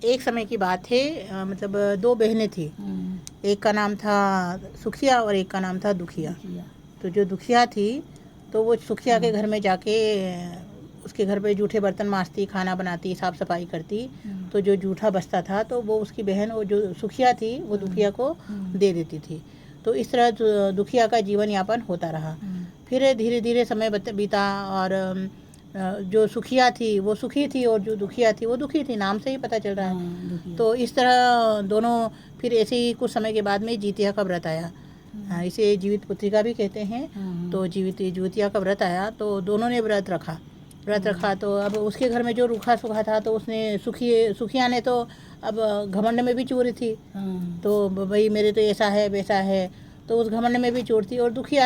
एक समय की बात है, मतलब दो बहनें थी। एक का नाम था सुखिया और एक का नाम था दुखिया। तो जो दुखिया थी तो वो सुखिया के घर में जाके उसके घर पे जूठे बर्तन मांजती, खाना बनाती, साफ़ सफाई करती। तो जो जूठा बचता था तो वो उसकी बहन, वो जो सुखिया थी, वो दुखिया को दे देती थी। तो इस तरह दुखिया का जीवन यापन होता रहा। फिर धीरे धीरे समय बीता और जो सुखिया थी वो सुखी थी और जो दुखिया थी वो दुखी थी, नाम से ही पता चल रहा है। तो इस तरह दोनों, फिर ऐसे ही कुछ समय के बाद में जीतिया का व्रत आया। इसे जीवित पुत्रिका भी कहते हैं। तो जीवितिया का व्रत आया तो दोनों ने व्रत रखा। तो अब उसके घर में जो रूखा सूखा था तो उसने सुखिया ने तो अब घमंड में भी चूरी थी। तो भाई मेरे तो ऐसा है वैसा है, तो उस घमंड में भी चोर थी। और दुखी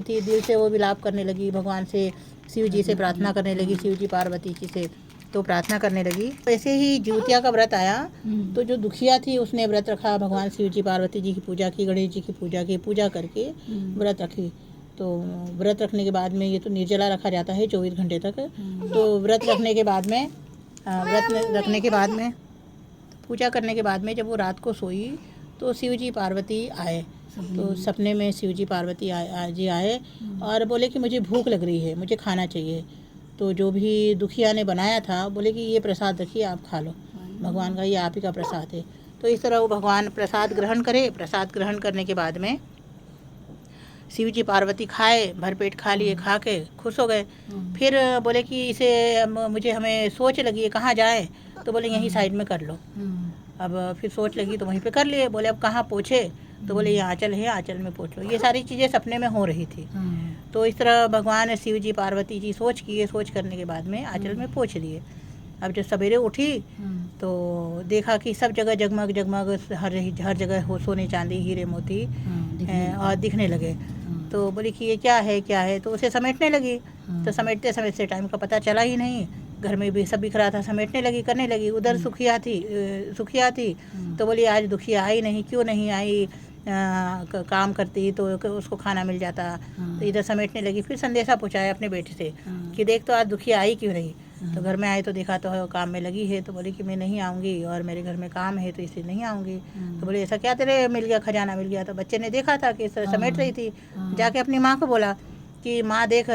थी, दिल से वो विलाप करने लगी, भगवान से, शिव जी से प्रार्थना करने लगी, शिव जी पार्वती जी से तो प्रार्थना करने लगी। वैसे ही जीवतिया का व्रत आया तो जो दुखिया थी उसने व्रत रखा, भगवान शिव जी पार्वती जी की पूजा की, गणेश जी की पूजा करके व्रत रखी। तो व्रत रखने के बाद में, ये तो निर्जला रखा जाता है 24 घंटे तक। तो व्रत रखने के बाद में पूजा करने के बाद में जब वो रात को सोई तो शिव जी पार्वती आए। तो सपने में शिव जी पार्वती जी आए और बोले कि मुझे भूख लग रही है, मुझे खाना चाहिए। तो जो भी दुखिया ने बनाया था बोले कि ये प्रसाद रखिए, आप खा लो, भगवान का ये आप ही का प्रसाद है। तो इस तरह वो भगवान प्रसाद ग्रहण करे। प्रसाद ग्रहण करने के बाद में शिव जी पार्वती खाए, भरपेट खा लिए, खा के खुश हो गए। फिर बोले कि इसे हमें सोच लगी है कहाँ जाए। तो बोले यहीं साइड में कर लो। अब फिर सोच लगी तो वहीं पे कर लिए। बोले अब कहाँ पोछे, तो बोले ये आंचल है, आंचल में पोछ लो। ये सारी चीज़ें सपने में हो रही थी। तो इस तरह भगवान शिव जी पार्वती जी सोच करने के बाद में आंचल में पोछ लिए। अब जब सवेरे उठी तो देखा कि सब जगह जगमग हर जगह हो सोने चांदी हीरे मोती और दिखने लगे। तो बोली कि ये क्या है, तो उसे समेटने लगी। तो समेटते टाइम का पता चला ही नहीं। घर में भी सब बिखरा था, समेटने लगी, करने लगी। उधर सुखिया थी तो बोली आज दुखिया आई नहीं, क्यों नहीं आई, काम करती तो उसको खाना मिल जाता। तो इधर समेटने लगी। फिर संदेशा पहुँचाया अपने बेटे से कि देख तो आज दुखिया आई क्यों नहीं। तो घर में आए तो देखा तो काम में लगी है। तो बोली कि मैं नहीं आऊँगी और मेरे घर में काम है तो इसलिए नहीं आऊँगी। तो बोले ऐसा क्या तेरे मिल गया, खजाना मिल गया। तो बच्चे ने देखा था कि इस तरह समेट रही थी, जाके अपनी माँ को बोला कि माँ देख,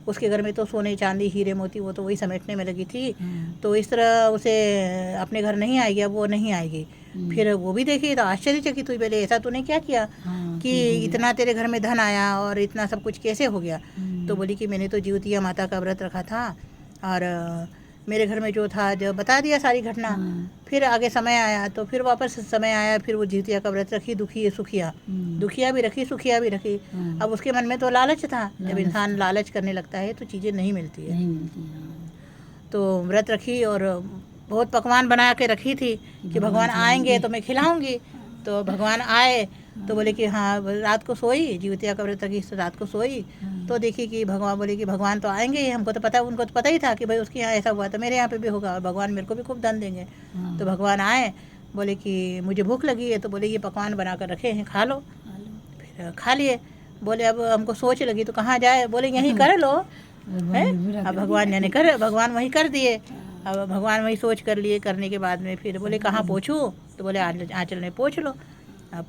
उसके घर में तो सोने चांदी हीरे मोती वो तो वही समेटने में लगी थी। तो इस तरह उसे अपने घर नहीं आएगी, अब वो नहीं आएगी। फिर वो भी देखी तो आश्चर्यचकित हुई, बोले ऐसा तूने क्या किया कि इतना तेरे घर में धन आया और इतना सब कुछ कैसे हो गया। तो बोली कि मैंने तो जीवतिया माता का व्रत रखा था और मेरे घर में जो था, जो बता दिया सारी घटना। फिर आगे समय आया तो फिर वापस समय आया, फिर वो जीवतिया का व्रत रखी, दुखिया भी रखी, सुखिया भी रखी। अब उसके मन में तो लालच था, जब इंसान लालच करने लगता है तो चीज़ें नहीं मिलती है। तो व्रत रखी और बहुत पकवान बना के रखी थी कि भगवान आएंगे तो मैं खिलाऊंगी। तो भगवान आए तो बोले कि हाँ, रात को सोई, जीवतिया का व्रत रखी, रात को सोई तो देखी कि भगवान, बोले कि भगवान तो आएंगे ही, हमको तो पता, उनको तो पता ही था कि भाई उसके यहाँ ऐसा हुआ तो मेरे यहाँ पे भी होगा और भगवान मेरे को भी खूब धन देंगे। तो भगवान आए, बोले कि मुझे भूख लगी है। तो बोले ये पकवान बना कर रखे हैं, खा लो। फिर खा लिए। बोले अब हमको सोच लगी तो कहाँ जाए, बोले यहीं कर लो है। अब भगवान वहीं कर दिए। अब भगवान वहीं सोच कर लिए। करने के बाद में फिर बोले कहाँ पोछूँ, तो बोले आंचल में पोछ लो।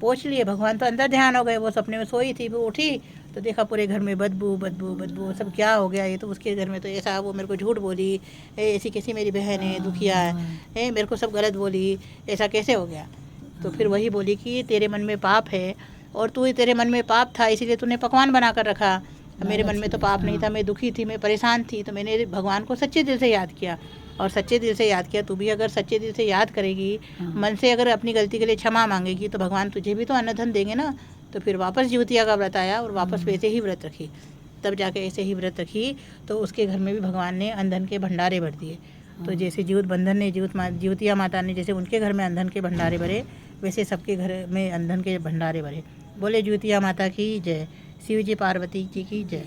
पोछ लिए। भगवान तो अंदर ध्यान हो गए, वो सपने में सोई थी, वो उठी तो देखा पूरे घर में बदबू, सब क्या हो गया, ये तो उसके घर में तो ऐसा, वो मेरे को झूठ बोली, ऐसी कैसी मेरी बहन है, दुखिया है, मेरे को सब गलत बोली, ऐसा कैसे हो गया। तो फिर वही बोली कि तेरे मन में पाप है और तेरे मन में पाप था इसीलिए तूने पकवान बना कर रखा। मेरे मन में तो पाप नहीं था, मैं दुखी थी, मैं परेशान थी, तो मैंने भगवान को सच्चे दिल से याद किया। और सच्चे दिल से याद किया, तू भी अगर सच्चे दिल से याद करेगी, मन से अगर अपनी गलती के लिए क्षमा मांगेगी तो भगवान तुझे भी तो अन्न धन देंगे ना। तो फिर वापस जीवतिया का व्रत आया और वापस वैसे ही व्रत रखी। तब जाके ऐसे ही व्रत रखी तो उसके घर में भी भगवान ने अन्न के भंडारे भर दिए। तो जैसे जीवतिया माता ने जैसे उनके घर में अन्न के भंडारे भरे, वैसे सबके घर में अन्न के भंडारे भरे। बोले जीवतिया माता की जय, शिव जी पार्वती जी की जय।